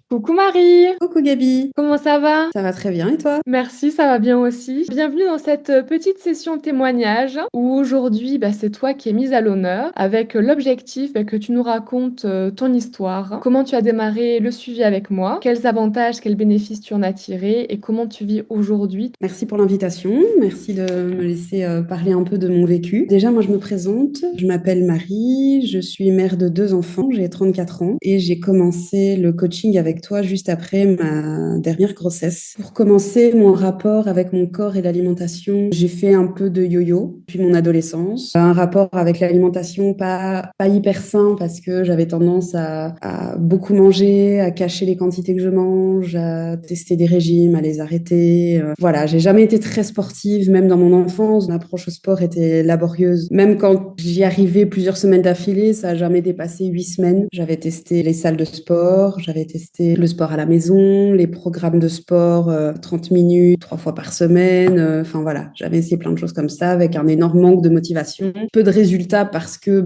Coucou Marie, Coucou Gabi, comment ça va? ça va très bien et toi? Merci, ça va bien aussi. Bienvenue dans cette petite session témoignage où aujourd'hui c'est toi qui es mise à l'honneur avec l'objectif que tu nous racontes ton histoire, comment tu as démarré le suivi avec moi, quels avantages, quels bénéfices tu en as tirés et comment tu vis aujourd'hui. Merci pour l'invitation, merci de me laisser parler un peu de mon vécu. Déjà, moi je me présente, je m'appelle Marie, je suis mère de deux enfants, j'ai 34 ans et j'ai commencé le coaching avec toi juste après ma dernière grossesse. Pour commencer mon rapport avec mon corps et l'alimentation, j'ai fait un peu de yo-yo depuis mon adolescence. Un rapport avec l'alimentation pas hyper sain parce que j'avais tendance à beaucoup manger, à cacher les quantités que je mange, à tester des régimes, à les arrêter. Voilà, j'ai jamais été très sportive, même dans mon enfance. Mon approche au sport était laborieuse. Même quand j'y arrivais plusieurs semaines d'affilée, ça a jamais dépassé 8 semaines. J'avais testé les salles de sport, j'avais testé le sport à la maison, les programmes de sport, 30 minutes, 3 fois par semaine. Enfin voilà, j'avais essayé plein de choses comme ça avec un énorme manque de motivation. Peu de résultats parce que,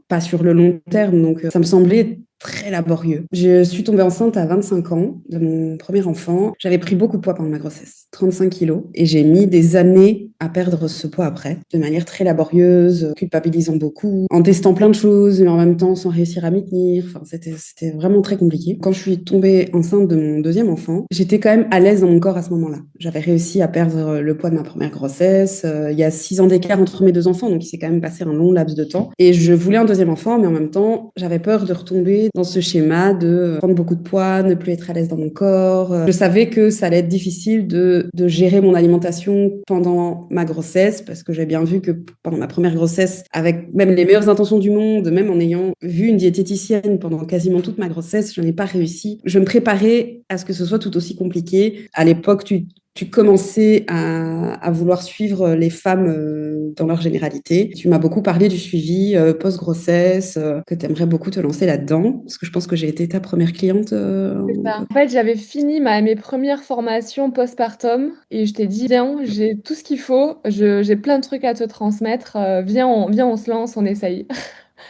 pas sur le long terme. Donc, ça me semblait très laborieux. Je suis tombée enceinte à 25 ans de mon premier enfant. J'avais pris beaucoup de poids pendant ma grossesse, 35 kilos, et j'ai mis des années à perdre ce poids après, de manière très laborieuse, culpabilisant beaucoup, en testant plein de choses, mais en même temps sans réussir à m'y tenir. Enfin, c'était vraiment très compliqué. Quand je suis tombée enceinte de mon deuxième enfant, j'étais quand même à l'aise dans mon corps à ce moment-là. J'avais réussi à perdre le poids de ma première grossesse. Il y a 6 ans d'écart entre mes deux enfants, donc il s'est quand même passé un long laps de temps. Et je voulais un deuxième enfant, mais en même temps, j'avais peur de retomber dans ce schéma de prendre beaucoup de poids, ne plus être à l'aise dans mon corps. Je savais que ça allait être difficile de gérer mon alimentation pendant ma grossesse, parce que j'ai bien vu que pendant ma première grossesse, avec même les meilleures intentions du monde, même en ayant vu une diététicienne pendant quasiment toute ma grossesse, je n'ai pas réussi. Je me préparais à ce que ce soit tout aussi compliqué. À l'époque, tu commençais à vouloir suivre les femmes dans leur généralité. Tu m'as beaucoup parlé du suivi post-grossesse, que tu aimerais beaucoup te lancer là-dedans, parce que je pense que j'ai été ta première cliente. C'est ça. En fait, j'avais fini mes premières formations postpartum et je t'ai dit, viens, j'ai tout ce qu'il faut, j'ai plein de trucs à te transmettre, viens, on se lance, on essaye.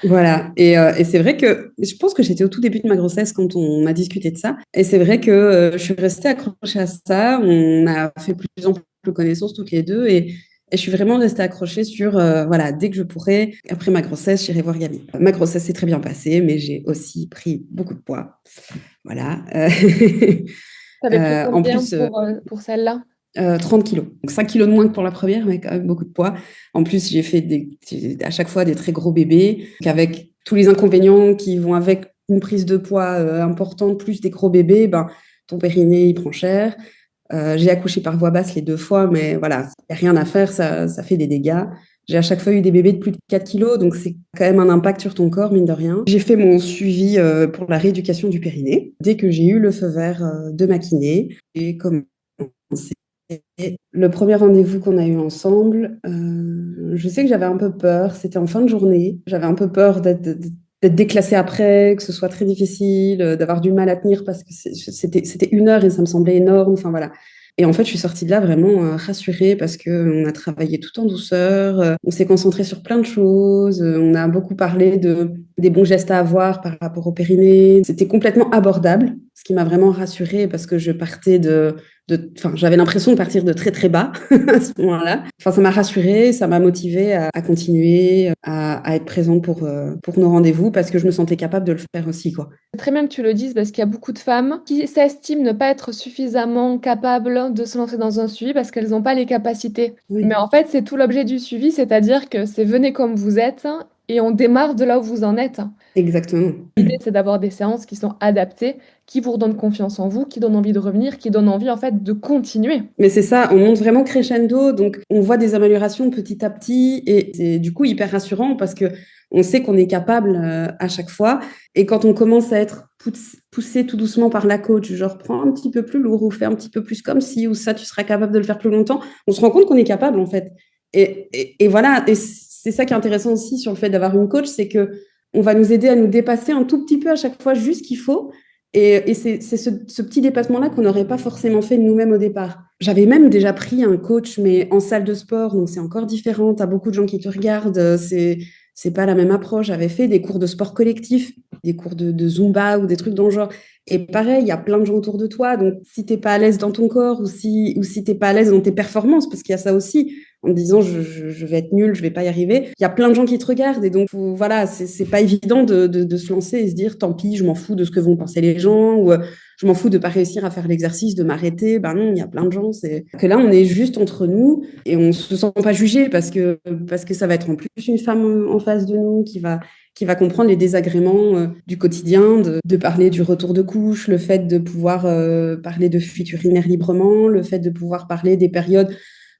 Voilà, et c'est vrai que je pense que j'étais au tout début de ma grossesse quand on a discuté de ça, et c'est vrai que je suis restée accrochée à ça, on a fait plus en plus connaissance toutes les deux, et je suis vraiment restée accrochée sur, voilà, dès que je pourrais, après ma grossesse, j'irai voir Gabi. Ma grossesse s'est très bien passée, mais j'ai aussi pris beaucoup de poids, voilà. T'avais pris En combien plus, pour celle-là? 30 kilos. Donc 5 kilos de moins que pour la première, mais quand même beaucoup de poids. En plus, à chaque fois des très gros bébés, avec tous les inconvénients qui vont avec une prise de poids importante, plus des gros bébés, ton périnée, il prend cher. J'ai accouché par voie basse les 2 fois, mais voilà, il n'y a rien à faire, ça fait des dégâts. J'ai à chaque fois eu des bébés de plus de 4 kilos, donc c'est quand même un impact sur ton corps, mine de rien. J'ai fait mon suivi pour la rééducation du périnée. Dès que j'ai eu le feu vert de ma kiné, j'ai commencé. Le premier rendez-vous qu'on a eu ensemble, je sais que j'avais un peu peur. C'était en fin de journée. J'avais un peu peur d'être déclassée après, que ce soit très difficile, d'avoir du mal à tenir parce que c'était 1 heure et ça me semblait énorme. Enfin voilà. Et en fait, je suis sortie de là vraiment rassurée parce qu'on a travaillé tout en douceur, on s'est concentré sur plein de choses, on a beaucoup parlé des bons gestes à avoir par rapport au périnée. C'était complètement abordable, ce qui m'a vraiment rassurée parce que je partais enfin, j'avais l'impression de partir de très très bas à ce moment-là. Enfin, ça m'a rassurée, ça m'a motivée à continuer, à être présente pour nos rendez-vous parce que je me sentais capable de le faire aussi, quoi. C'est très bien que tu le dises parce qu'il y a beaucoup de femmes qui s'estiment ne pas être suffisamment capables de se lancer dans un suivi parce qu'elles n'ont pas les capacités. Mais Oui, en fait, c'est tout l'objet du suivi, c'est-à-dire que c'est venez comme vous êtes et on démarre de là où vous en êtes. exactement. L'idée, c'est d'avoir des séances qui sont adaptées, qui vous redonnent confiance en vous, qui donnent envie de revenir, qui donnent envie en fait de continuer. Mais c'est ça, on monte vraiment crescendo, donc on voit des améliorations petit à petit, et c'est du coup hyper rassurant parce que on sait qu'on est capable à chaque fois. Et quand on commence à être poussé tout doucement par la coach, genre prends un petit peu plus lourd ou fais un petit peu plus comme ci ou ça, tu seras capable de le faire plus longtemps, on se rend compte qu'on est capable en fait. Et voilà, et c'est ça qui est intéressant aussi sur le fait d'avoir une coach, c'est que on va nous aider à nous dépasser un tout petit peu à chaque fois, juste ce qu'il faut. Et c'est ce petit dépassement-là qu'on n'aurait pas forcément fait de nous-mêmes au départ. J'avais même déjà pris un coach, mais en salle de sport, donc c'est encore différent. Tu as beaucoup de gens qui te regardent, c'est pas la même approche. J'avais fait des cours de sport collectif des cours de Zumba ou des trucs dans le genre. Et pareil, il y a plein de gens autour de toi. Donc, si tu n'es pas à l'aise dans ton corps ou si tu n'es pas à l'aise dans tes performances, parce qu'il y a ça aussi, en me disant je vais être nulle, je vais pas y arriver, il y a plein de gens qui te regardent. Et donc, voilà, c'est pas évident de se lancer et se dire tant pis, je m'en fous de ce que vont penser les gens ou je m'en fous de pas réussir à faire l'exercice, de m'arrêter. Ben non, il y a plein de gens. C'est que là, on est juste entre nous et on se sent pas jugé parce que ça va être en plus une femme en face de nous qui va comprendre les désagréments du quotidien, de parler du retour de couche, le fait de pouvoir parler de fuite urinaire librement, le fait de pouvoir parler des périodes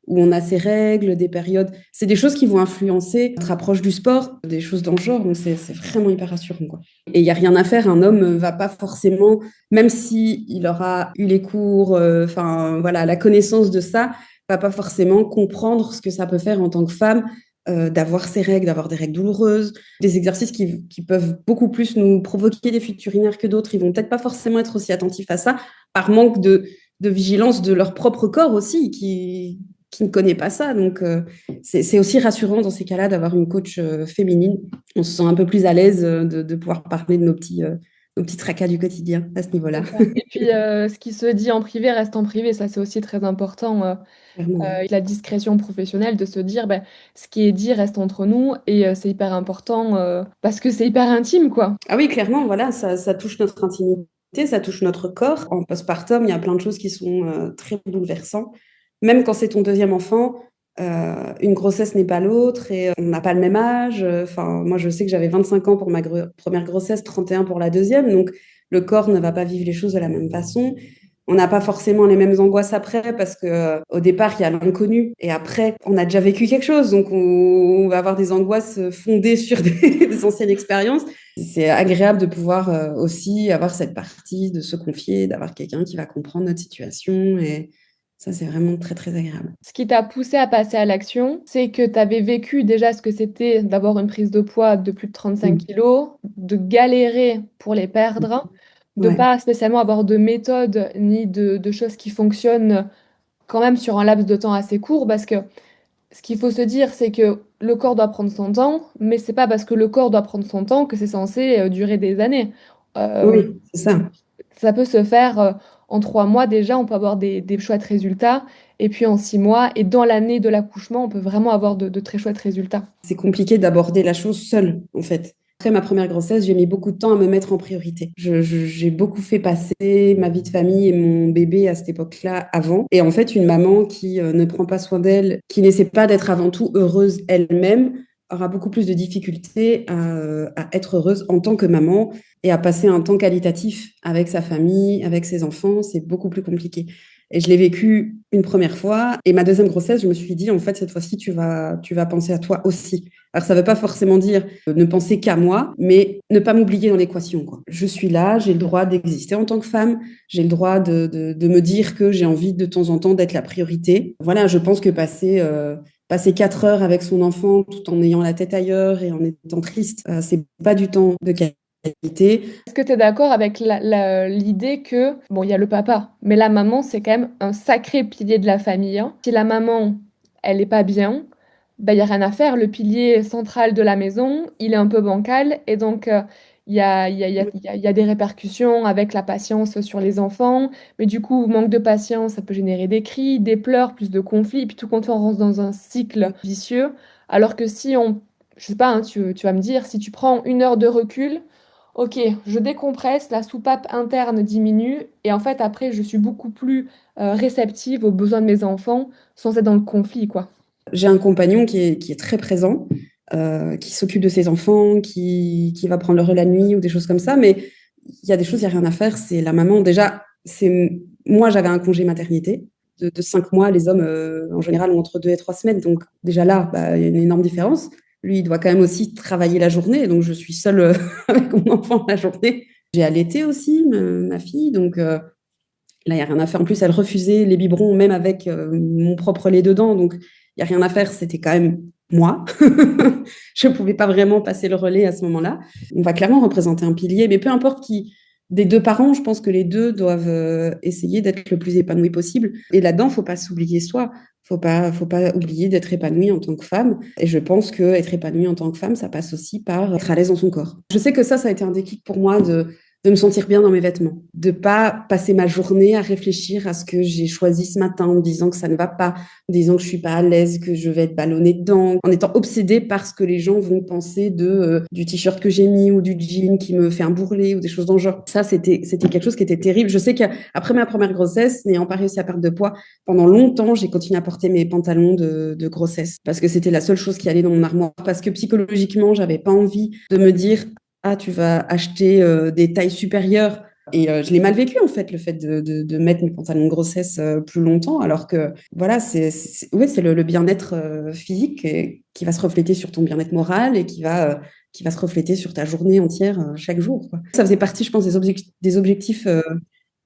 où on a ses règles, des périodes. C'est des choses qui vont influencer notre approche du sport, des choses dans le genre. Donc, c'est vraiment hyper rassurant, quoi. Et il n'y a rien à faire. Un homme va pas forcément, même s'il aura eu les cours, enfin, voilà, la connaissance de ça, va pas forcément comprendre ce que ça peut faire en tant que femme d'avoir ces règles, d'avoir des règles douloureuses, des exercices qui peuvent beaucoup plus nous provoquer des fuites urinaires que d'autres. Ils vont peut-être pas forcément être aussi attentifs à ça, par manque de vigilance de leur propre corps aussi, qui ne connaît pas ça. Donc, c'est aussi rassurant dans ces cas-là d'avoir une coach féminine. On se sent un peu plus à l'aise de pouvoir parler de nos petits tracas du quotidien à ce niveau-là. C'est ça. Et puis, ce qui se dit en privé reste en privé, ça c'est aussi très important. Clairement, ouais. La discrétion professionnelle, de se dire, ben, ce qui est dit reste entre nous et c'est hyper important parce que c'est hyper intime, quoi. Ah oui, clairement, voilà, ça touche notre intimité, ça touche notre corps. En postpartum, il y a plein de choses qui sont très bouleversantes. Même quand c'est ton deuxième enfant, une grossesse n'est pas l'autre et on n'a pas le même âge. Enfin, moi, je sais que j'avais 25 ans pour ma première grossesse, 31 pour la deuxième. Donc, le corps ne va pas vivre les choses de la même façon. On n'a pas forcément les mêmes angoisses après parce que au départ, il y a l'inconnu et après, on a déjà vécu quelque chose. Donc, on va avoir des angoisses fondées sur des anciennes expériences. C'est agréable de pouvoir aussi avoir cette partie, de se confier, d'avoir quelqu'un qui va comprendre notre situation et ça, c'est vraiment très, très agréable. Ce qui t'a poussé à passer à l'action, c'est que tu avais vécu déjà ce que c'était d'avoir une prise de poids de plus de 35 Mm. kilos, de galérer pour les perdre, de Ouais, pas spécialement avoir de méthode ni de choses qui fonctionnent quand même sur un laps de temps assez court, parce que ce qu'il faut se dire, c'est que le corps doit prendre son temps, mais c'est pas parce que le corps doit prendre son temps que c'est censé durer des années. Euh, oui, c'est ça. Ça peut se faire en 3 mois déjà, on peut avoir des chouettes résultats, et puis en 6 mois, et dans l'année de l'accouchement, on peut vraiment avoir de très chouettes résultats. C'est compliqué d'aborder la chose seule, en fait. Après ma première grossesse, j'ai mis beaucoup de temps à me mettre en priorité. J'ai beaucoup fait passer ma vie de famille et mon bébé à cette époque-là avant. Et en fait, une maman qui ne prend pas soin d'elle, qui n'essaie pas d'être avant tout heureuse elle-même, aura beaucoup plus de difficultés à être heureuse en tant que maman et à passer un temps qualitatif avec sa famille, avec ses enfants. C'est beaucoup plus compliqué. Et je l'ai vécu une première fois. Et ma deuxième grossesse, je me suis dit, en fait, cette fois-ci, tu vas penser à toi aussi. Alors, ça ne veut pas forcément dire ne penser qu'à moi, mais ne pas m'oublier dans l'équation, quoi. Je suis là, j'ai le droit d'exister en tant que femme, j'ai le droit de me dire que j'ai envie de temps en temps d'être la priorité. Voilà, je pense que passer 4 heures avec son enfant tout en ayant la tête ailleurs et en étant triste, c'est pas du temps de qualité. Est-ce que tu es d'accord avec l'idée que, bon, il y a le papa, mais la maman, c'est quand même un sacré pilier de la famille, hein. Si la maman, elle n'est pas bien, ben, il n'y a rien à faire. Le pilier central de la maison, il est un peu bancal, et donc il y a, il y a, il y a, il y a il y a des répercussions avec la patience sur les enfants, mais du coup, manque de patience, ça peut générer des cris, des pleurs, plus de conflits, et puis tout compte fait, on rentre dans un cycle vicieux, alors que si on, je sais pas, hein, tu vas me dire, si tu prends 1 heure de recul, ok, je décompresse, la soupape interne diminue et en fait après je suis beaucoup plus réceptive aux besoins de mes enfants sans être dans le conflit, quoi. J'ai un compagnon qui est très présent, qui s'occupe de ses enfants, qui va prendre le relais la nuit ou des choses comme ça. Mais il y a des choses, il n'y a rien à faire. C'est la maman. Déjà, moi, j'avais un congé maternité de 5 mois. Les hommes, en général, ont entre 2 et 3 semaines. Donc, déjà là, bah, il y a une énorme différence. Lui, il doit quand même aussi travailler la journée. Donc, je suis seule avec mon enfant la journée. J'ai allaité aussi ma fille. Donc, là, il n'y a rien à faire. En plus, elle refusait les biberons, même avec mon propre lait dedans. Donc, il n'y a rien à faire. C'était quand même moi. Je ne pouvais pas vraiment passer le relais à ce moment-là. On va clairement représenter un pilier, mais peu importe qui. Des deux parents, je pense que les deux doivent essayer d'être le plus épanoui possible. Et là-dedans, il ne faut pas s'oublier soi. Faut pas oublier d'être épanouie en tant que femme. Et je pense que être épanouie en tant que femme, ça passe aussi par être à l'aise dans son corps. Je sais que ça a été un déclic pour moi de me sentir bien dans mes vêtements, de pas passer ma journée à réfléchir à ce que j'ai choisi ce matin en me disant que ça ne va pas, en disant que je suis pas à l'aise, que je vais être ballonnée dedans, en étant obsédée par ce que les gens vont penser du t-shirt que j'ai mis ou du jean qui me fait un bourrelet ou des choses dans le genre. Ça, c'était quelque chose qui était terrible. Je sais qu'après ma première grossesse, n'ayant pas réussi à perdre de poids, pendant longtemps, j'ai continué à porter mes pantalons de grossesse parce que c'était la seule chose qui allait dans mon armoire. Parce que psychologiquement, j'avais pas envie de me dire ah, tu vas acheter des tailles supérieures. Et je l'ai mal vécu, en fait, le fait de mettre mes pantalons de grossesse plus longtemps, alors que, voilà, ouais, c'est le bien-être physique qui va se refléter sur ton bien-être moral et qui va se refléter sur ta journée entière chaque jour, quoi. Ça faisait partie, je pense, des objectifs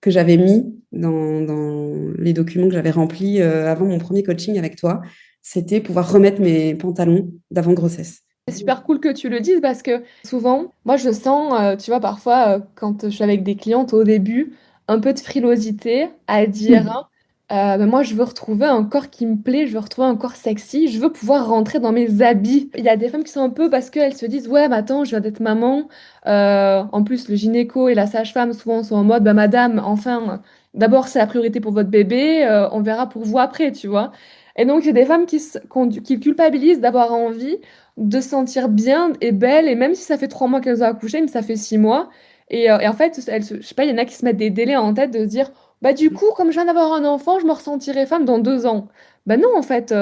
que j'avais mis dans les documents que j'avais remplis avant mon premier coaching avec toi. C'était pouvoir remettre mes pantalons d'avant grossesse. C'est super cool que tu le dises parce que souvent, moi je sens, tu vois, parfois quand je suis avec des clientes au début, un peu de frilosité à dire, ben moi je veux retrouver un corps qui me plaît, je veux retrouver un corps sexy, je veux pouvoir rentrer dans mes habits. Il y a des femmes qui sont un peu parce qu'elles se disent, ouais, mais attends, je viens d'être maman. En plus, le gynéco et la sage-femme souvent sont en mode, bah madame, enfin, d'abord c'est la priorité pour votre bébé, on verra pour vous après, tu vois. Et donc, il y a des femmes qui culpabilisent d'avoir envie de se sentir bien et belle, et même si ça fait 3 mois qu'elles ont accouché, mais ça fait 6 mois. Et en fait, je sais pas, il y en a qui se mettent des délais en tête de se dire, bah du coup, comme je viens d'avoir un enfant, je me ressentirai femme dans 2 ans. Bah non, en fait,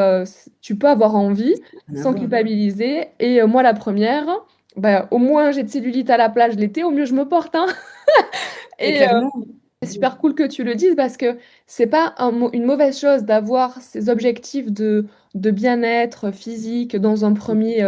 tu peux avoir envie Rien à sans voir. culpabiliser. Et moi, la première, bah au moins j'ai de cellulite à la plage l'été, au mieux je me porte, hein. Et Et, clairement, c'est super cool que tu le dises parce que c'est pas une mauvaise chose d'avoir ces objectifs de bien-être physique dans un premier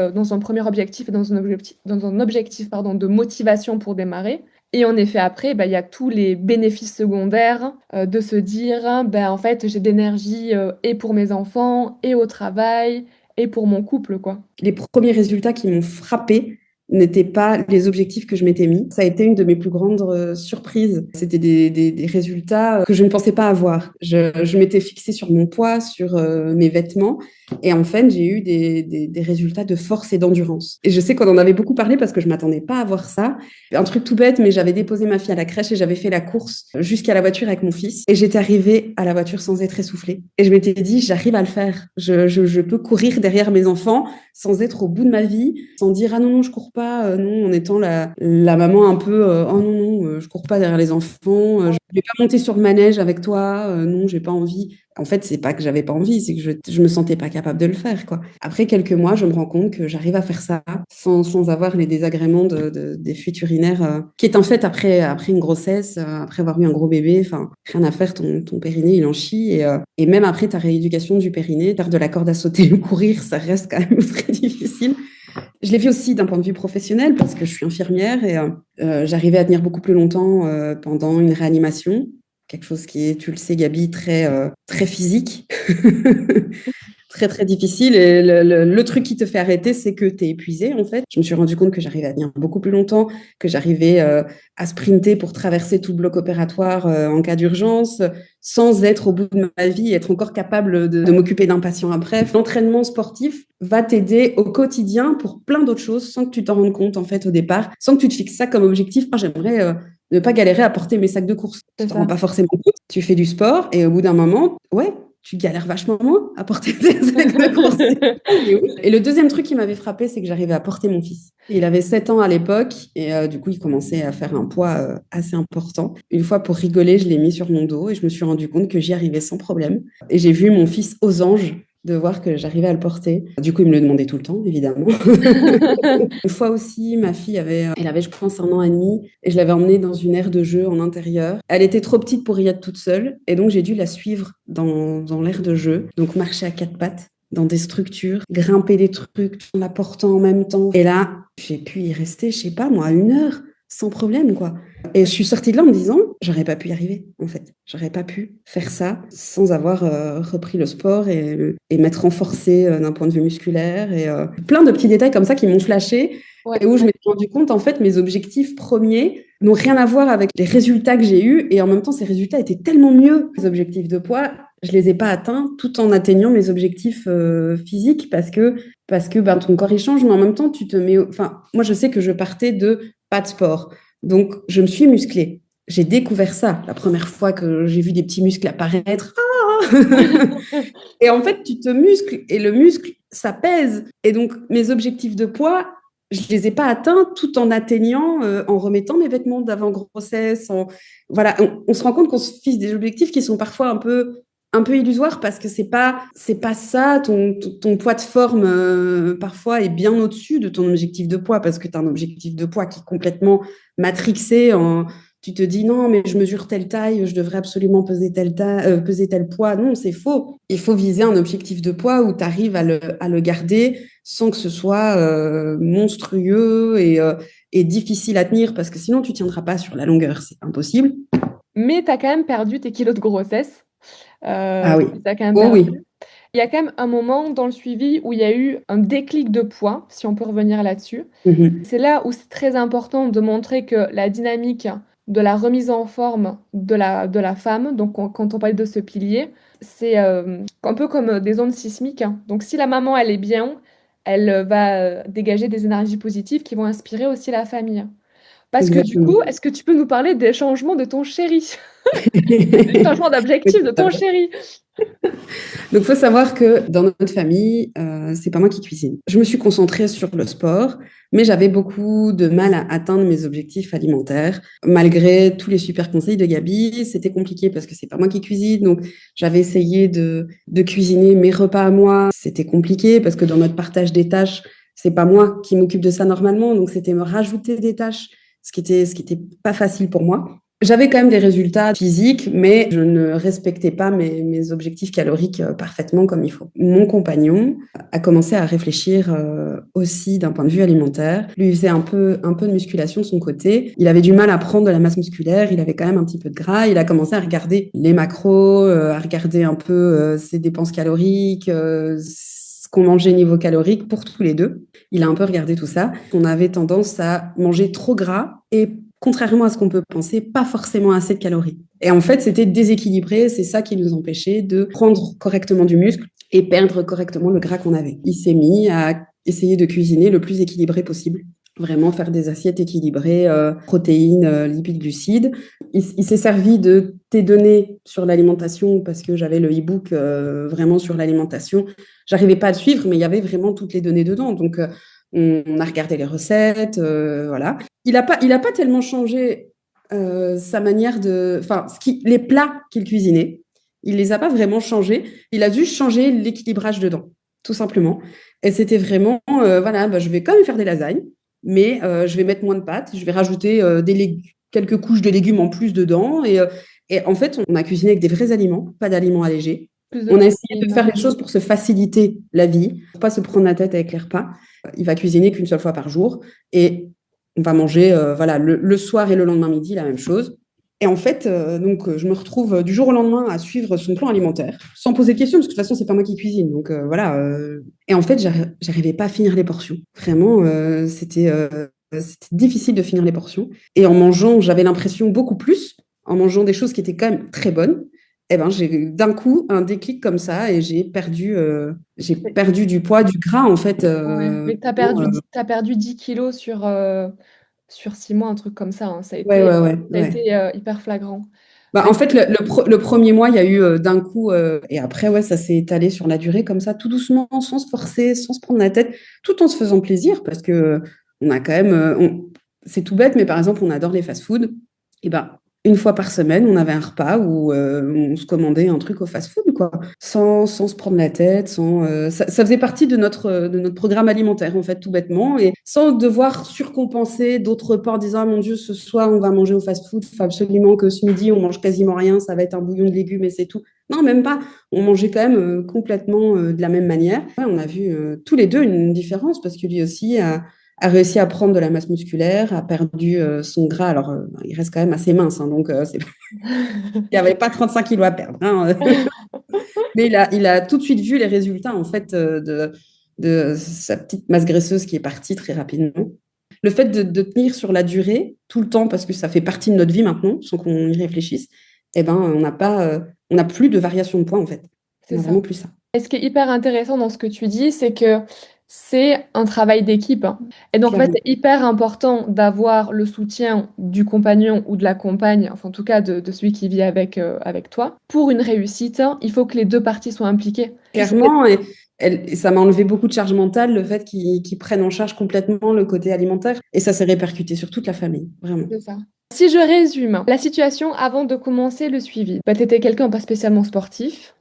objectif et dans un objectif pardon, de motivation pour démarrer. Et en effet, après, bah, il y a tous les bénéfices secondaires de se dire, ben, en fait, j'ai de l'énergie et pour mes enfants, et au travail, et pour mon couple, quoi. les premiers résultats qui m'ont frappé n'étaient pas les objectifs que je m'étais mis. Ça a été une de mes plus grandes surprises. C'était des résultats que je ne pensais pas avoir. Je m'étais fixée sur mon poids, sur mes vêtements, et en fait, j'ai eu des résultats de force et d'endurance. Et je sais qu'on en avait beaucoup parlé parce que je m'attendais pas à voir ça. Un truc tout bête, mais j'avais déposé ma fille à la crèche et j'avais fait la course jusqu'à la voiture avec mon fils. Et j'étais arrivée à la voiture sans être essoufflée. Et je m'étais dit, j'arrive à le faire. Je peux courir derrière mes enfants sans être au bout de ma vie, sans dire ah non, non, je cours pas, non, en étant la maman un peu oh non, non, je cours pas derrière les enfants, je vais pas monter sur le manège avec toi, non, j'ai pas envie. En fait, c'est pas que j'avais pas envie, c'est que je me sentais pas capable de le faire, quoi. Après quelques mois, je me rends compte que j'arrive à faire ça sans avoir les désagréments des fuites urinaires, qui est un fait après une grossesse, après avoir eu un gros bébé, enfin, rien à faire, ton périnée, il en chie, et même après ta rééducation du périnée, faire de la corde à sauter ou courir, ça reste quand même très difficile. Je l'ai vu aussi d'un point de vue professionnel parce que je suis infirmière et j'arrivais à tenir beaucoup plus longtemps pendant une réanimation. Quelque chose qui est, tu le sais, Gabi, très physique, très, très difficile. Et le truc qui te fait arrêter, c'est que tu es épuisé, en fait. Je me suis rendu compte que j'arrivais à tenir beaucoup plus longtemps, que j'arrivais à sprinter pour traverser tout le bloc opératoire en cas d'urgence, sans être au bout de ma vie et être encore capable de m'occuper d'un patient après. L'entraînement sportif va t'aider au quotidien pour plein d'autres choses sans que tu t'en rendes compte, en fait, au départ, sans que tu te fixes ça comme objectif. Moi, j'aimerais ne pas galérer à porter mes sacs de course. Tu C'est t'en rends ça. pas forcément compte. Tu fais du sport et au bout d'un moment, ouais, tu galères vachement moins à porter tes sacs de course. Et le deuxième truc qui m'avait frappé, c'est que j'arrivais à porter mon fils. Il avait 7 ans à l'époque et du coup, il commençait à faire un poids assez important. Une fois, pour rigoler, je l'ai mis sur mon dos et je me suis rendu compte que j'y arrivais sans problème. Et j'ai vu mon fils aux anges de voir que j'arrivais à le porter. Du coup, il me le demandait tout le temps, évidemment. Une fois aussi, ma fille elle avait, je pense, 1 an et demi, et je l'avais emmenée dans une aire de jeu en intérieur. Elle était trop petite pour y être toute seule, et donc j'ai dû la suivre dans l'aire de jeu. Donc marcher à 4 pattes dans des structures, grimper des trucs en la portant en même temps. Et là, j'ai pu y rester, je sais pas moi, 1 heure, sans problème, quoi. Et je suis sortie de là en me disant, j'aurais pas pu y arriver, en fait. J'aurais pas pu faire ça sans avoir repris le sport et m'être renforcée d'un point de vue musculaire. Et plein de petits détails comme ça qui m'ont flashé Ouais. et où je m'étais rendu compte, en fait, mes objectifs premiers n'ont rien à voir avec les résultats que j'ai eus. Et en même temps, ces résultats étaient tellement mieux. Les objectifs de poids, je les ai pas atteints tout en atteignant mes objectifs physiques parce que ben, ton corps il change, mais en même temps, tu te mets. Enfin, moi, je sais que je partais de pas de sport. Donc, je me suis musclée. J'ai découvert ça la première fois que j'ai vu des petits muscles apparaître. Ah et en fait, tu te muscles et le muscle, ça pèse. Et donc, mes objectifs de poids, je ne les ai pas atteints tout en atteignant, en remettant mes vêtements d'avant-grossesse. Voilà, on se rend compte qu'on se fixe des objectifs qui sont parfois un peu illusoires parce que c'est pas ça. Ton poids de forme, parfois, est bien au-dessus de ton objectif de poids parce que tu as un objectif de poids qui est complètement matrixé tu te dis non, mais je mesure telle taille, je devrais absolument peser tel poids. Non, c'est faux. Il faut viser un objectif de poids où tu arrives à le garder sans que ce soit monstrueux et difficile à tenir parce que sinon tu ne tiendras pas sur la longueur. C'est impossible. Mais tu as quand même perdu tes kilos de grossesse. Ah oui. Tu as quand même Oh perdu. oui. Il y a quand même un moment dans le suivi où il y a eu un déclic de poids, si on peut revenir là-dessus. Mhm. C'est là où c'est très important de montrer que la dynamique de la remise en forme de la femme, donc quand on parle de ce pilier, c'est un peu comme des ondes sismiques, hein. Donc si la maman, elle est bien, elle va dégager des énergies positives qui vont inspirer aussi la famille. Parce que du Exactement. coup, est-ce que tu peux nous parler des changements de ton chéri? Des changements Oui, d'objectif de tout à ton fait. chéri? Donc, il faut savoir que dans notre famille, c'est pas moi qui cuisine. Je me suis concentrée sur le sport, mais j'avais beaucoup de mal à atteindre mes objectifs alimentaires. Malgré tous les super conseils de Gabi, c'était compliqué parce que c'est pas moi qui cuisine. Donc, j'avais essayé de cuisiner mes repas à moi. C'était compliqué parce que dans notre partage des tâches, c'est pas moi qui m'occupe de ça normalement. Donc, c'était me rajouter des tâches, ce qui était pas facile pour moi. J'avais quand même des résultats physiques, mais je ne respectais pas mes objectifs caloriques parfaitement comme il faut. Mon compagnon a commencé à réfléchir aussi d'un point de vue alimentaire. Lui, il faisait un peu de musculation de son côté. Il avait du mal à prendre de la masse musculaire. Il avait quand même un petit peu de gras. Il a commencé à regarder les macros, à regarder un peu ses dépenses caloriques, ce qu'on mangeait niveau calorique pour tous les deux. Il a un peu regardé tout ça. On avait tendance à manger trop gras et contrairement à ce qu'on peut penser, pas forcément assez de calories. Et en fait, c'était déséquilibré. C'est ça qui nous empêchait de prendre correctement du muscle et perdre correctement le gras qu'on avait. Il s'est mis à essayer de cuisiner le plus équilibré possible. Vraiment faire des assiettes équilibrées, protéines, lipides, glucides. Il s'est servi de tes données sur l'alimentation parce que j'avais le e-book vraiment sur l'alimentation. J'arrivais pas à le suivre, mais il y avait vraiment toutes les données dedans. Donc, on a regardé les recettes, voilà. Il a pas tellement changé sa manière de, enfin, les plats qu'il cuisinait. Il les a pas vraiment changés. Il a juste changé l'équilibrage dedans, tout simplement. Et c'était vraiment, voilà, bah, je vais quand même faire des lasagnes, mais je vais mettre moins de pâtes. Je vais rajouter quelques couches de légumes en plus dedans. Et en fait, on a cuisiné avec des vrais aliments, pas d'aliments allégés. Plus de On a essayé de faire protéines. les choses pour se faciliter la vie, pour pas se prendre la tête avec les repas. Il va cuisiner qu'une seule fois par jour et on va manger voilà, le soir et le lendemain midi la même chose. Et en fait, donc, je me retrouve du jour au lendemain à suivre son plan alimentaire sans poser de questions, parce que de toute façon, c'est pas moi qui cuisine. Donc voilà. Et en fait, j'arrivais pas à finir les portions. Vraiment, c'était difficile de finir les portions. Et en mangeant, j'avais l'impression beaucoup plus, en mangeant des choses qui étaient quand même très bonnes. Eh ben, j'ai eu d'un coup un déclic comme ça et j'ai perdu du poids, du gras en fait. Ouais, mais t'as perdu 10 kilos sur 6 mois, un truc comme ça, hein. Ça a Ouais, été, ouais, ouais, ça a ouais. été hyper flagrant. Bah, Mais en fait, le premier mois, il y a eu d'un coup, et après, ouais, ça s'est étalé sur la durée comme ça, tout doucement, sans se forcer, sans se prendre la tête, tout en se faisant plaisir, parce que on a quand même, c'est tout bête, mais par exemple, on adore les fast-foods. Et ben, une fois par semaine, on avait un repas où on se commandait un truc au fast-food, quoi, sans se prendre la tête, ça faisait partie de notre programme alimentaire, en fait, tout bêtement, et sans devoir surcompenser d'autres repas en disant, ah mon Dieu, ce soir, on va manger au fast-food, il faut absolument que ce midi, on mange quasiment rien, ça va être un bouillon de légumes et c'est tout. Non, même pas. On mangeait quand même complètement de la même manière. Ouais, on a vu tous les deux une différence parce que lui aussi a réussi à prendre de la masse musculaire, a perdu son gras. Alors, il reste quand même assez mince, hein, donc il n'y avait pas 35 kilos à perdre, hein. Mais il a tout de suite vu les résultats en fait de sa petite masse graisseuse qui est partie très rapidement. Le fait de tenir sur la durée, tout le temps, parce que ça fait partie de notre vie maintenant, sans qu'on y réfléchisse, eh ben, on n'a plus de variation de poids, en fait. On C'est n'a ça. vraiment plus ça, Et ce qui est hyper intéressant dans ce que tu dis, c'est que c'est un travail d'équipe, hein. Et donc, en fait, clairement. c'est hyper important d'avoir le soutien du compagnon ou de la compagne, enfin, en tout cas, de celui qui vit avec toi. Pour une réussite, hein, il faut que les deux parties soient impliquées. Puis, Clairement, et ça m'a enlevé beaucoup de charge mentale, le fait qu'ils prennent en charge complètement le côté alimentaire. Et ça s'est répercuté sur toute la famille, vraiment. c'est ça. Si je résume la situation avant de commencer le suivi, bah, tu étais quelqu'un pas spécialement sportif,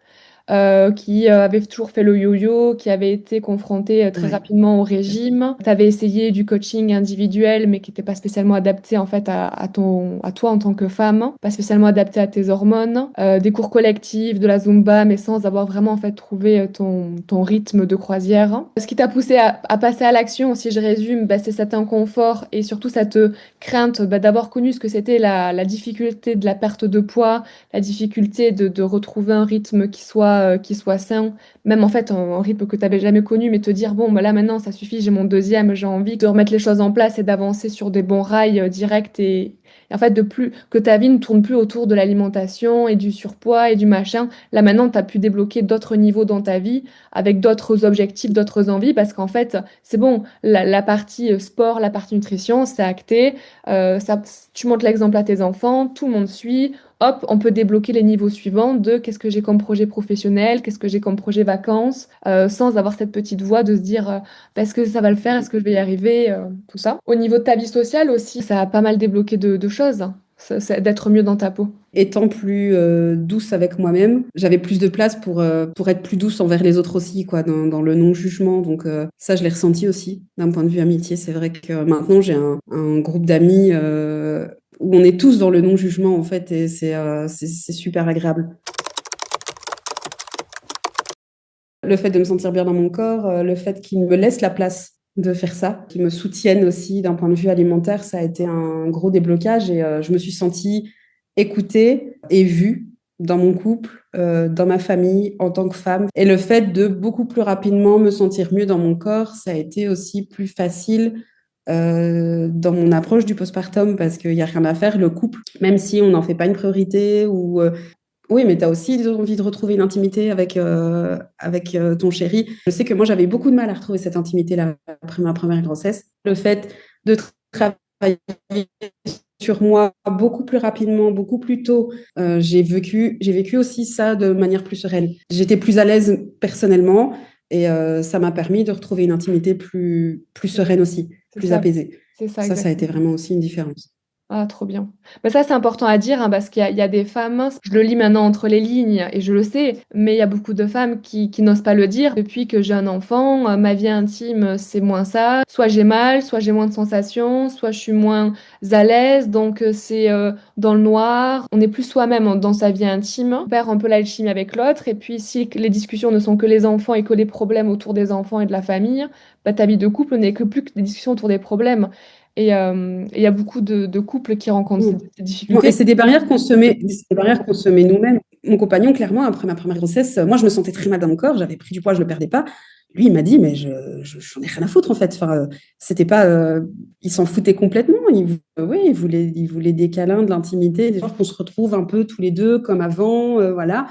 qui avait toujours fait le yo-yo, qui avait été confronté très Ouais. rapidement au régime. Tu avais essayé du coaching individuel, mais qui n'était pas spécialement adapté en fait à toi en tant que femme, pas spécialement adapté à tes hormones. Des cours collectifs, de la Zumba, mais sans avoir vraiment en fait trouvé ton rythme de croisière. Ce qui t'a poussé à passer à l'action, si je résume, bah, c'est cet inconfort et surtout cette crainte d'avoir connu ce que c'était la difficulté de la perte de poids, la difficulté de retrouver un rythme qui soit sain, même en fait un rythme que tu n'avais jamais connu, mais te dire, bon, bah là maintenant ça suffit, j'ai mon deuxième, j'ai envie de remettre les choses en place et d'avancer sur des bons rails directs et en fait de plus que ta vie ne tourne plus autour de l'alimentation et du surpoids et du machin. Là maintenant, tu as pu débloquer d'autres niveaux dans ta vie avec d'autres objectifs, d'autres envies, parce qu'en fait, c'est bon, la partie sport, la partie nutrition, c'est acté. Ça, tu montres l'exemple à tes enfants, tout le monde suit. Hop, on peut débloquer les niveaux suivants de qu'est-ce que j'ai comme projet professionnel, qu'est-ce que j'ai comme projet vacances, sans avoir cette petite voix de se dire est-ce que ça va le faire, est-ce que je vais y arriver, tout ça. Au niveau de ta vie sociale aussi, ça a pas mal débloqué de choses, hein. D'être mieux dans ta peau. Étant plus douce avec moi-même, j'avais plus de place pour être plus douce envers les autres aussi, quoi, dans le non-jugement. Donc ça, je l'ai ressenti aussi d'un point de vue amitié. C'est vrai que maintenant, j'ai un groupe d'amis où on est tous dans le non-jugement, en fait, et c'est super agréable. Le fait de me sentir bien dans mon corps, le fait qu'ils me laissent la place de faire ça, qu'ils me soutiennent aussi d'un point de vue alimentaire, ça a été un gros déblocage et je me suis sentie écoutée et vue dans mon couple, dans ma famille, en tant que femme. Et le fait de beaucoup plus rapidement me sentir mieux dans mon corps, ça a été aussi plus facile dans mon approche du postpartum parce qu'il n'y a rien à faire. Le couple, même si on n'en fait pas une priorité ou oui, mais tu as aussi envie de retrouver une intimité avec ton chéri. Je sais que moi, j'avais beaucoup de mal à retrouver cette intimité-là après ma première grossesse. Le fait de travailler sur moi beaucoup plus rapidement, beaucoup plus tôt, j'ai vécu aussi ça de manière plus sereine. J'étais plus à l'aise personnellement et ça m'a permis de retrouver une intimité plus sereine aussi, C'est plus ça, apaisée. c'est ça Ça a été exactement. vraiment aussi une différence. Ah, trop bien. Mais ça, c'est important à dire, hein, parce il y a des femmes, je le lis maintenant entre les lignes et je le sais, mais il y a beaucoup de femmes qui n'osent pas le dire. Depuis que j'ai un enfant, ma vie intime, c'est moins ça. Soit j'ai mal, soit j'ai moins de sensations, soit je suis moins à l'aise, donc c'est dans le noir. On est plus soi-même dans sa vie intime. On perd un peu l'alchimie avec l'autre, et puis si les discussions ne sont que les enfants et que les problèmes autour des enfants et de la famille, bah, ta vie de couple n'est que plus que des discussions autour des problèmes. Et il y a beaucoup de couples qui rencontrent Mm. ces Bon, et difficultés. c'est des barrières qu'on se met, c'est des barrières qu'on se met nous-mêmes. Mon compagnon, clairement, après ma première grossesse, moi, je me sentais très mal dans mon corps, j'avais pris du poids, je ne le perdais pas. Lui, il m'a dit, mais j'en ai rien à foutre, en fait. Enfin, c'était pas, il s'en foutait complètement. Oui, il voulait des câlins, de l'intimité, des gens qu'on se retrouve un peu tous les deux comme avant, voilà.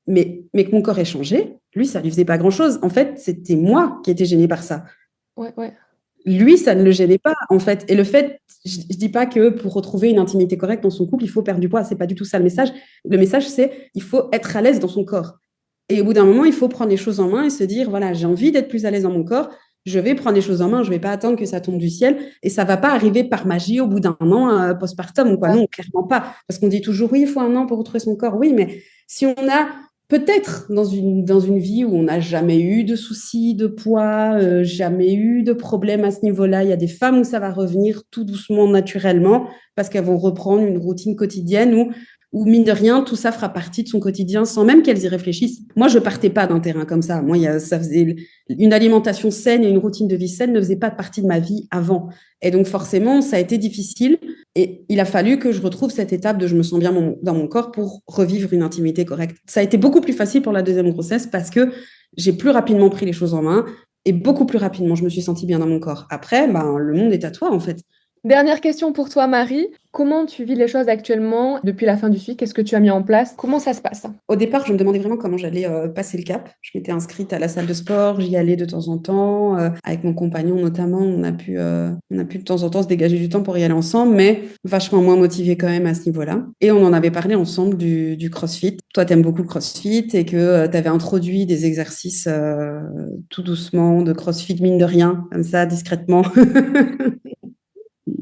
Mais que mon corps ait changé, lui, ça lui faisait pas grand-chose. En fait, c'était moi qui étais gênée par ça. Ouais, ouais, Lui, ça ne le gênait pas, en fait. Et le fait, je dis pas que pour retrouver une intimité correcte dans son couple, il faut perdre du poids. C'est pas du tout ça le message. Le message, c'est il faut être à l'aise dans son corps. Et au bout d'un moment, il faut prendre les choses en main et se dire, voilà, j'ai envie d'être plus à l'aise dans mon corps. Je vais prendre les choses en main. Je vais pas attendre que ça tombe du ciel. Et ça va pas arriver par magie au bout d'un an, postpartum ou quoi. Non, clairement pas. Parce qu'on dit toujours, oui, il faut un an pour retrouver son corps. Oui, mais si on a peut-être dans une vie où on n'a jamais eu de soucis de poids, jamais eu de problème à ce niveau-là. Il y a des femmes où ça va revenir tout doucement, naturellement, parce qu'elles vont reprendre une routine quotidienne où mine de rien, tout ça fera partie de son quotidien sans même qu'elles y réfléchissent. Moi, je partais pas d'un terrain comme ça. Moi, ça faisait une alimentation saine et une routine de vie saine ne faisait pas partie de ma vie avant. Et donc, forcément, ça a été difficile. Et il a fallu que je retrouve cette étape de je me sens bien dans mon corps pour revivre une intimité correcte. Ça a été beaucoup plus facile pour la deuxième grossesse parce que j'ai plus rapidement pris les choses en main et beaucoup plus rapidement je me suis sentie bien dans mon corps. Après, ben, le monde est à toi en fait. Dernière question pour toi, Marie. Comment tu vis les choses actuellement depuis la fin du cycle? Qu'est-ce que tu as mis en place? Comment ça se passe? Au départ, je me demandais vraiment comment j'allais passer le cap. Je m'étais inscrite à la salle de sport, j'y allais de temps en temps. Avec mon compagnon notamment, on a pu de temps en temps se dégager du temps pour y aller ensemble, mais vachement moins motivée quand même à ce niveau-là. Et on en avait parlé ensemble du CrossFit. Toi, tu aimes beaucoup le CrossFit et que tu avais introduit des exercices tout doucement de CrossFit, mine de rien, comme ça, discrètement.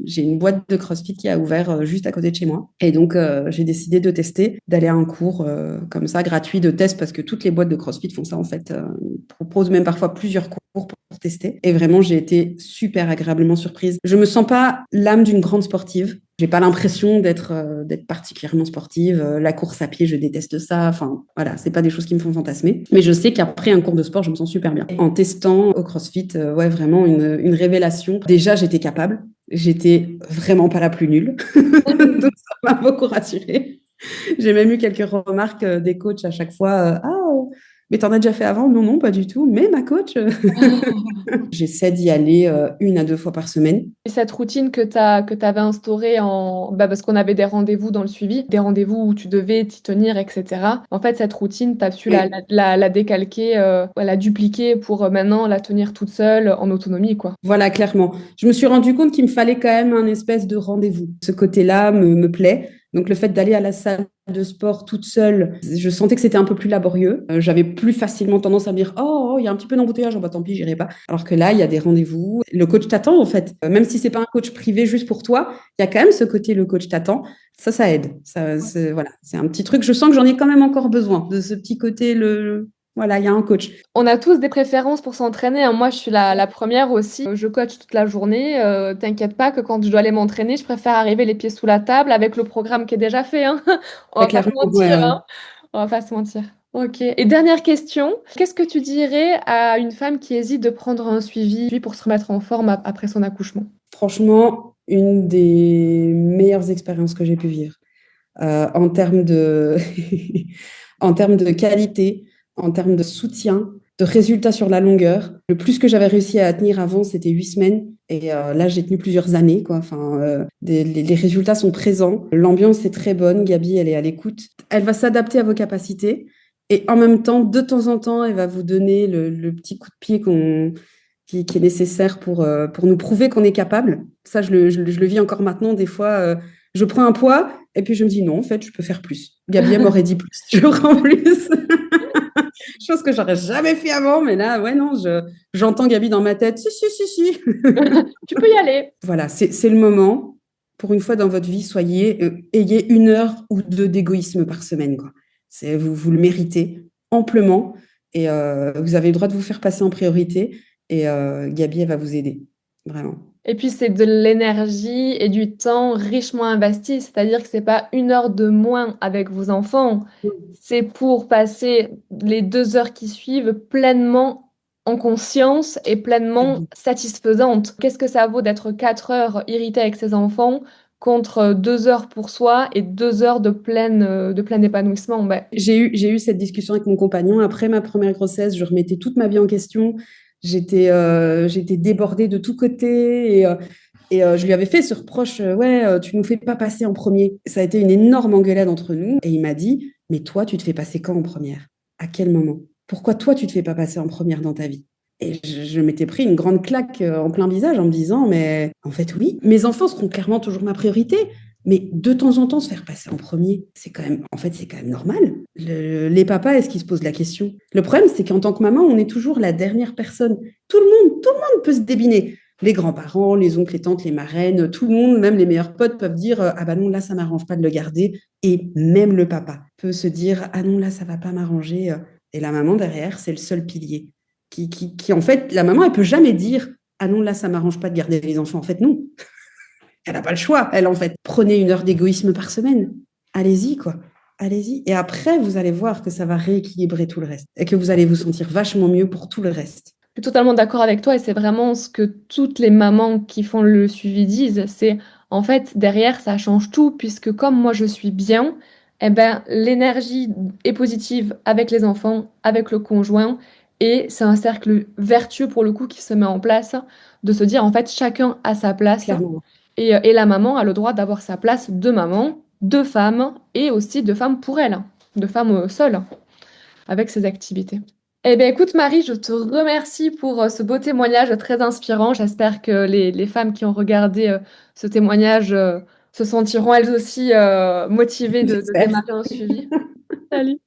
J'ai une boîte de CrossFit qui a ouvert juste à côté de chez moi. Et donc, j'ai décidé de tester, d'aller à un cours comme ça, gratuit de test, parce que toutes les boîtes de CrossFit font ça en fait. Ils proposent même parfois plusieurs cours pour tester. Et vraiment, j'ai été super agréablement surprise. Je me sens pas l'âme d'une grande sportive. J'ai pas l'impression d'être particulièrement sportive. La course à pied, je déteste ça. Enfin, voilà, c'est pas des choses qui me font fantasmer. Mais je sais qu'après un cours de sport, je me sens super bien. En testant au CrossFit, ouais, vraiment une révélation. Déjà, j'étais capable. J'étais vraiment pas la plus nulle. Donc, ça m'a beaucoup rassurée. J'ai même eu quelques remarques des coachs à chaque fois. Ah, mais t'en as déjà fait avant? Non, non, pas du tout. Mais ma coach, j'essaie d'y aller 1 à 2 fois par semaine. Et cette routine que tu avais instaurée parce qu'on avait des rendez-vous dans le suivi, des rendez-vous où tu devais t'y tenir, etc. En fait, cette routine, tu as su Oui, la décalquer, la dupliquer pour maintenant la tenir toute seule en autonomie, quoi. voilà, clairement. Je me suis rendu compte qu'il me fallait quand même un espèce de rendez-vous. Ce côté-là me plaît. Donc, le fait d'aller à la salle de sport toute seule, je sentais que c'était un peu plus laborieux. J'avais plus facilement tendance à me dire, oh, il y a un petit peu d'embouteillage, oh, bah, tant pis, j'irai pas. Alors que là, il y a des rendez-vous. Le coach t'attend, en fait. Même si c'est pas un coach privé juste pour toi, il y a quand même ce côté, le coach t'attend. Ça aide. Voilà, c'est un petit truc. Je sens que j'en ai quand même encore besoin de ce petit côté, voilà, il y a un coach. On a tous des préférences pour s'entraîner, hein. Moi, je suis la première aussi. Je coach toute la journée. T'inquiète pas que quand je dois aller m'entraîner, je préfère arriver les pieds sous la table avec le programme qui est déjà fait, hein. On Ouais, va pas se clairement, ouais, mentir, ouais. hein. On va pas se mentir. Ok. Et dernière question, qu'est-ce que tu dirais à une femme qui hésite de prendre un suivi pour se remettre en forme après son accouchement? Franchement, une des meilleures expériences que j'ai pu vivre. En termes en termes de qualité, en termes de soutien, de résultats sur la longueur. Le plus que j'avais réussi à tenir avant, c'était 8 semaines. Et là, j'ai tenu plusieurs années, quoi. Enfin, les résultats sont présents. L'ambiance est très bonne. Gabi, elle est à l'écoute. Elle va s'adapter à vos capacités. Et en même temps, de temps en temps, elle va vous donner le petit coup de pied qui est nécessaire pour nous prouver qu'on est capable. Ça, je le vis encore maintenant. Des fois, je prends un poids et puis je me dis non, en fait, je peux faire plus. Gabi m'aurait dit plus. Je prends plus. Chose que j'aurais jamais fait avant, mais là, ouais, non, j'entends Gabi dans ma tête. Si, si, si, si. Tu peux y aller. Voilà, c'est le moment. Pour une fois dans votre vie, ayez 1 heure ou 2 d'égoïsme par semaine, quoi. Vous le méritez amplement et vous avez le droit de vous faire passer en priorité. Et Gabi, elle va vous aider, vraiment. Et puis c'est de l'énergie et du temps richement investi, c'est-à-dire que c'est pas 1 heure de moins avec vos enfants, c'est pour passer les 2 heures qui suivent pleinement en conscience et pleinement satisfaisante. Qu'est-ce que ça vaut d'être 4 heures irrité avec ses enfants contre 2 heures pour soi et 2 heures de plein épanouissement? Ben, J'ai eu cette discussion avec mon compagnon. Après ma première grossesse, je remettais toute ma vie en question. J'étais débordée de tous côtés et je lui avais fait ce reproche, ouais, tu nous fais pas passer en premier. Ça a été une énorme engueulade entre nous et il m'a dit, mais toi, tu te fais passer quand en première? À quel moment? Pourquoi toi, tu te fais pas passer en première dans ta vie? Et je m'étais pris une grande claque en plein visage en me disant, mais en fait, oui, mes enfants seront clairement toujours ma priorité. Mais de temps en temps, se faire passer en premier, c'est quand même normal. Les papas, est-ce qu'ils se posent la question? Le problème, c'est qu'en tant que maman, on est toujours la dernière personne. Tout le monde peut se débiner. Les grands-parents, les oncles, les tantes, les marraines, tout le monde, même les meilleurs potes peuvent dire ah bah non, là, ça m'arrange pas de le garder. Et même le papa peut se dire ah non, là, ça va pas m'arranger. Et la maman derrière, c'est le seul pilier. En fait, la maman, elle peut jamais dire ah non, là, ça m'arrange pas de garder les enfants. En fait, non. Elle n'a pas le choix, elle, en fait. Prenez 1 heure d'égoïsme par semaine. Allez-y, quoi. Allez-y. Et après, vous allez voir que ça va rééquilibrer tout le reste et que vous allez vous sentir vachement mieux pour tout le reste. Je suis totalement d'accord avec toi et c'est vraiment ce que toutes les mamans qui font le suivi disent, c'est en fait derrière ça change tout puisque comme moi je suis bien, eh ben l'énergie est positive avec les enfants, avec le conjoint et c'est un cercle vertueux pour le coup qui se met en place de se dire en fait chacun a sa place Clairement. et la maman a le droit d'avoir sa place de maman, de femme et aussi de femme pour elle, de femme seule avec ses activités. Eh bien, écoute, Marie, je te remercie pour ce beau témoignage très inspirant. J'espère que les femmes qui ont regardé ce témoignage se sentiront elles aussi motivées de J'espère. démarrer un suivi. Salut.